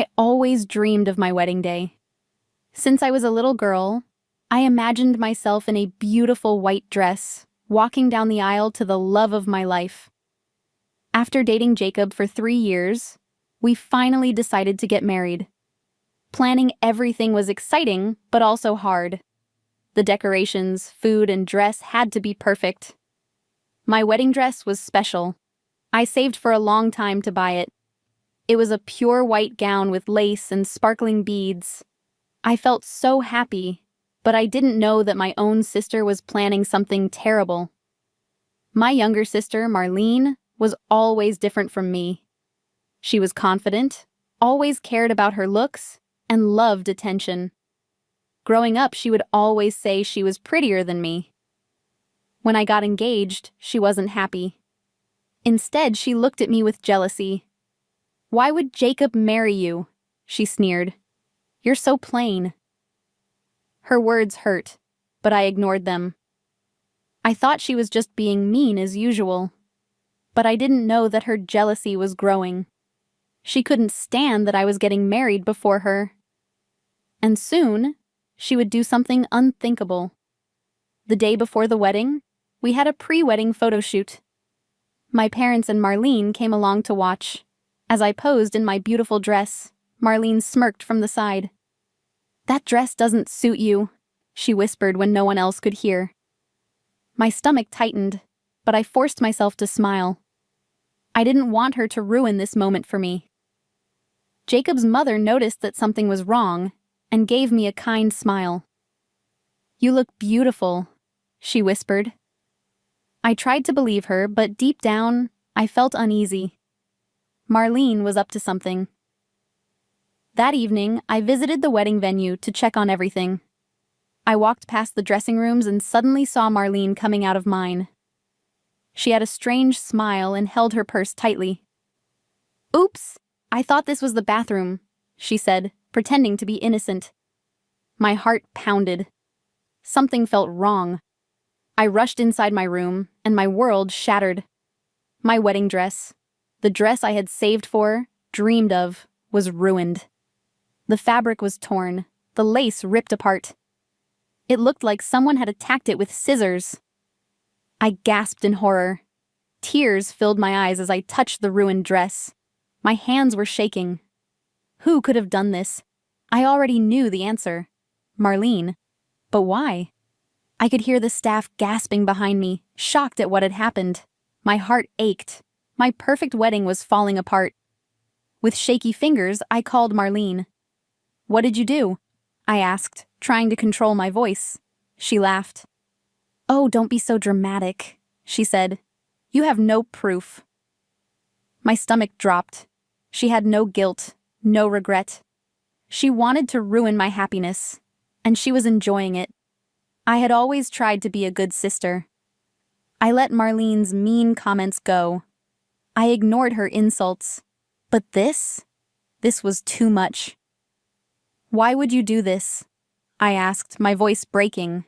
I always dreamed of my wedding day. Since I was a little girl, I imagined myself in a beautiful white dress, walking down the aisle to the love of my life. After dating Jacob for 3 years, we finally decided to get married. Planning everything was exciting, but also hard. The decorations, food, and dress had to be perfect. My wedding dress was special. I saved for a long time to buy it. It was a pure white gown with lace and sparkling beads. I felt so happy, but I didn't know that my own sister was planning something terrible. My younger sister, Marlene, was always different from me. She was confident, always cared about her looks, and loved attention. Growing up, she would always say she was prettier than me. When I got engaged, she wasn't happy. Instead, she looked at me with jealousy. "Why would Jacob marry you?" she sneered. "You're so plain." Her words hurt, but I ignored them. I thought she was just being mean as usual. But I didn't know that her jealousy was growing. She couldn't stand that I was getting married before her. And soon, she would do something unthinkable. The day before the wedding, we had a pre-wedding photo shoot. My parents and Marlene came along to watch. As I posed in my beautiful dress, Marlene smirked from the side. "That dress doesn't suit you," she whispered when no one else could hear. My stomach tightened, but I forced myself to smile. I didn't want her to ruin this moment for me. Jacob's mother noticed that something was wrong and gave me a kind smile. "You look beautiful," she whispered. I tried to believe her, but deep down, I felt uneasy. Marlene was up to something. That evening, I visited the wedding venue to check on everything. I walked past the dressing rooms and suddenly saw Marlene coming out of mine. She had a strange smile and held her purse tightly. "Oops, I thought this was the bathroom," she said, pretending to be innocent. My heart pounded. Something felt wrong. I rushed inside my room, and my world shattered. My wedding dress, the dress I had saved for, dreamed of, was ruined. The fabric was torn, the lace ripped apart. It looked like someone had attacked it with scissors. I gasped in horror. Tears filled my eyes as I touched the ruined dress. My hands were shaking. Who could have done this? I already knew the answer. Marlene. But why? I could hear the staff gasping behind me, shocked at what had happened. My heart ached. My perfect wedding was falling apart. With shaky fingers, I called Marlene. "What did you do?" I asked, trying to control my voice. She laughed. "Oh, don't be so dramatic," she said. "You have no proof." My stomach dropped. She had no guilt, no regret. She wanted to ruin my happiness, and she was enjoying it. I had always tried to be a good sister. I let Marlene's mean comments go. I ignored her insults. But this was too much. "Why would you do this?" I asked, my voice breaking.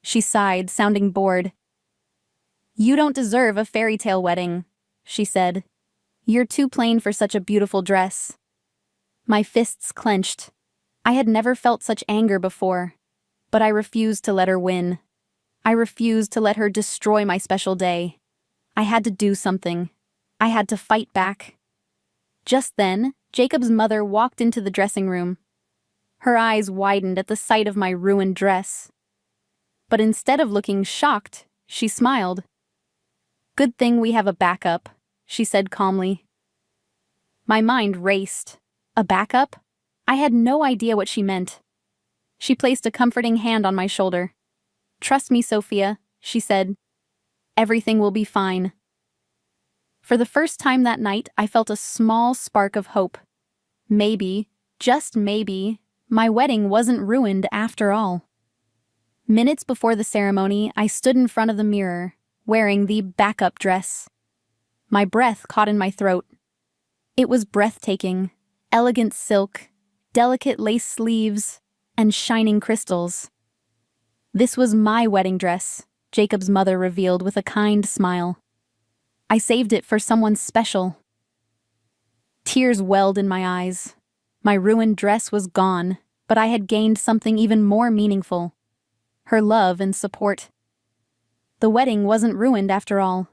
She sighed, sounding bored. "You don't deserve a fairy tale wedding," she said. "You're too plain for such a beautiful dress." My fists clenched. I had never felt such anger before, but I refused to let her win. I refused to let her destroy my special day. I had to do something. I had to fight back. Just then, Jacob's mother walked into the dressing room. Her eyes widened at the sight of my ruined dress. But instead of looking shocked, she smiled. "Good thing we have a backup," she said calmly. My mind raced. A backup? I had no idea what she meant. She placed a comforting hand on my shoulder. "Trust me, Sophia," she said. "Everything will be fine." For the first time that night, I felt a small spark of hope. Maybe, just maybe, my wedding wasn't ruined after all. Minutes before the ceremony, I stood in front of the mirror, wearing the backup dress. My breath caught in my throat. It was breathtaking. Elegant silk, delicate lace sleeves, and shining crystals. This was my wedding dress, Jacob's mother revealed with a kind smile. I saved it for someone special. Tears welled in my eyes. My ruined dress was gone, but I had gained something even more meaningful: her love and support. The wedding wasn't ruined after all.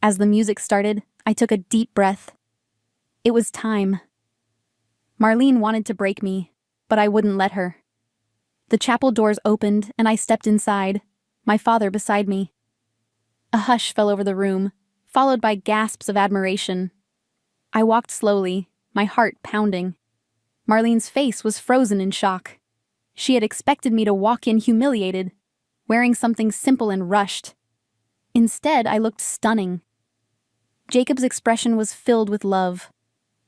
As the music started, I took a deep breath. It was time. Marlene wanted to break me, but I wouldn't let her. The chapel doors opened and I stepped inside, my father beside me. A hush fell over the room, followed by gasps of admiration. I walked slowly, my heart pounding. Marlene's face was frozen in shock. She had expected me to walk in humiliated, wearing something simple and rushed. Instead, I looked stunning. Jacob's expression was filled with love.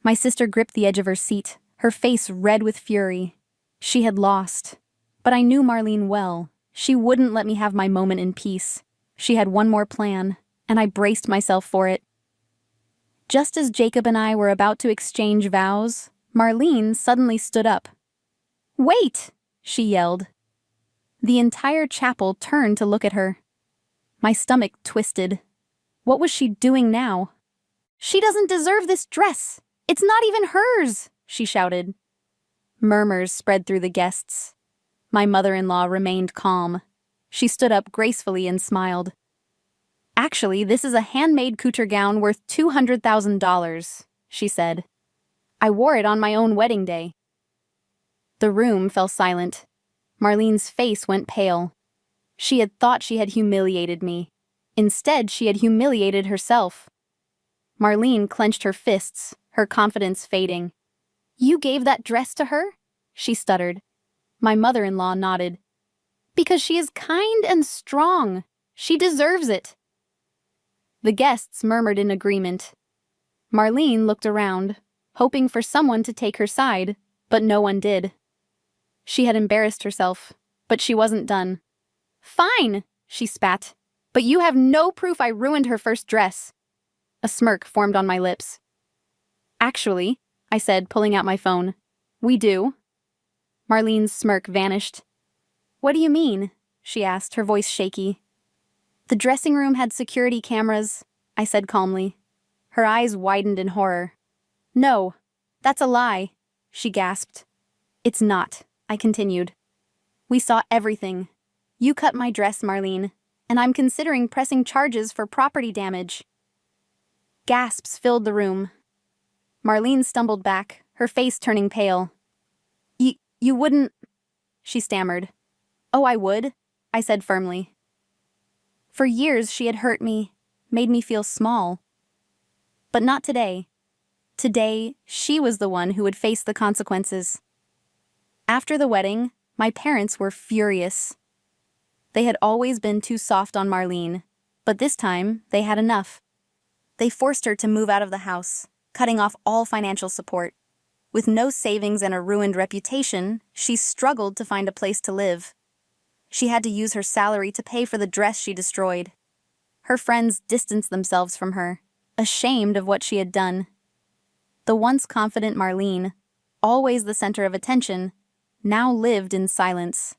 My sister gripped the edge of her seat, her face red with fury. She had lost. But I knew Marlene well. She wouldn't let me have my moment in peace. She had one more plan, and I braced myself for it. Just as Jacob and I were about to exchange vows, Marlene suddenly stood up. "Wait!" she yelled. The entire chapel turned to look at her. My stomach twisted. What was she doing now? "She doesn't deserve this dress! It's not even hers!" she shouted. Murmurs spread through the guests. My mother-in-law remained calm. She stood up gracefully and smiled. "Actually, this is a handmade couture gown worth $200,000, she said. "I wore it on my own wedding day." The room fell silent. Marlene's face went pale. She had thought she had humiliated me. Instead, she had humiliated herself. Marlene clenched her fists, her confidence fading. "You gave that dress to her?" she stuttered. My mother-in-law nodded. "Because she is kind and strong. She deserves it." The guests murmured in agreement. Marlene looked around, hoping for someone to take her side, but no one did. She had embarrassed herself, but she wasn't done. "Fine," she spat, "but you have no proof I ruined her first dress." A smirk formed on my lips. "Actually," I said, pulling out my phone, "we do." Marlene's smirk vanished. "What do you mean?" she asked, her voice shaky. "The dressing room had security cameras," I said calmly. Her eyes widened in horror. "No, that's a lie," she gasped. "It's not," I continued. "We saw everything. You cut my dress, Marlene, and I'm considering pressing charges for property damage." Gasps filled the room. Marlene stumbled back, her face turning pale. You wouldn't," she stammered. "Oh, I would," I said firmly. For years she had hurt me, made me feel small. But not today. Today, she was the one who would face the consequences. After the wedding, my parents were furious. They had always been too soft on Marlene, but this time they had enough. They forced her to move out of the house, cutting off all financial support. With no savings and a ruined reputation, she struggled to find a place to live. She had to use her salary to pay for the dress she destroyed. Her friends distanced themselves from her, ashamed of what she had done. The once confident Marlene, always the center of attention, now lived in silence.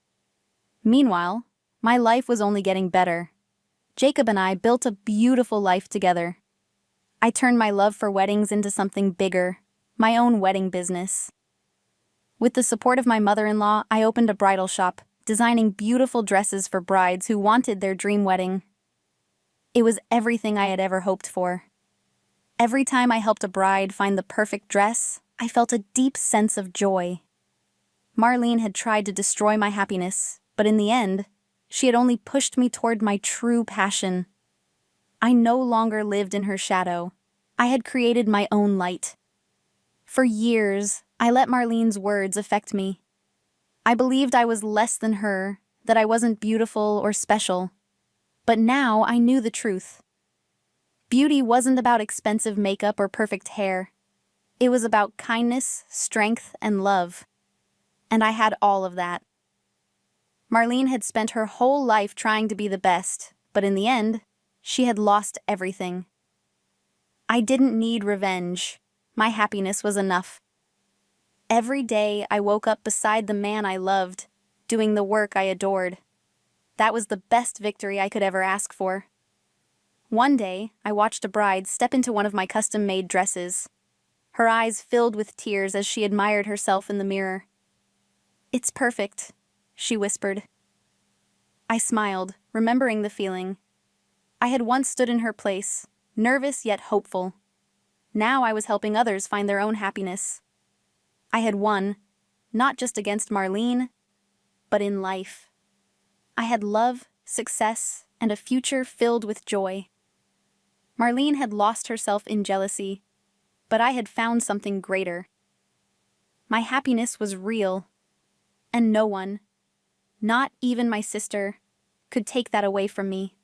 Meanwhile, my life was only getting better. Jacob and I built a beautiful life together. I turned my love for weddings into something bigger, my own wedding business. With the support of my mother-in-law, I opened a bridal shop, designing beautiful dresses for brides who wanted their dream wedding. It was everything I had ever hoped for. Every time I helped a bride find the perfect dress, I felt a deep sense of joy. Marlene had tried to destroy my happiness, but in the end, she had only pushed me toward my true passion. I no longer lived in her shadow. I had created my own light. For years, I let Marlene's words affect me. I believed I was less than her, that I wasn't beautiful or special. But now I knew the truth. Beauty wasn't about expensive makeup or perfect hair. It was about kindness, strength, and love. And I had all of that. Marlene had spent her whole life trying to be the best, but in the end, she had lost everything. I didn't need revenge. My happiness was enough. Every day I woke up beside the man I loved, doing the work I adored. That was the best victory I could ever ask for. One day, I watched a bride step into one of my custom-made dresses. Her eyes filled with tears as she admired herself in the mirror. "It's perfect," she whispered. I smiled, remembering the feeling. I had once stood in her place, nervous yet hopeful. Now I was helping others find their own happiness. I had won, not just against Marlene, but in life. I had love, success, and a future filled with joy. Marlene had lost herself in jealousy, but I had found something greater. My happiness was real, and no one, not even my sister, could take that away from me.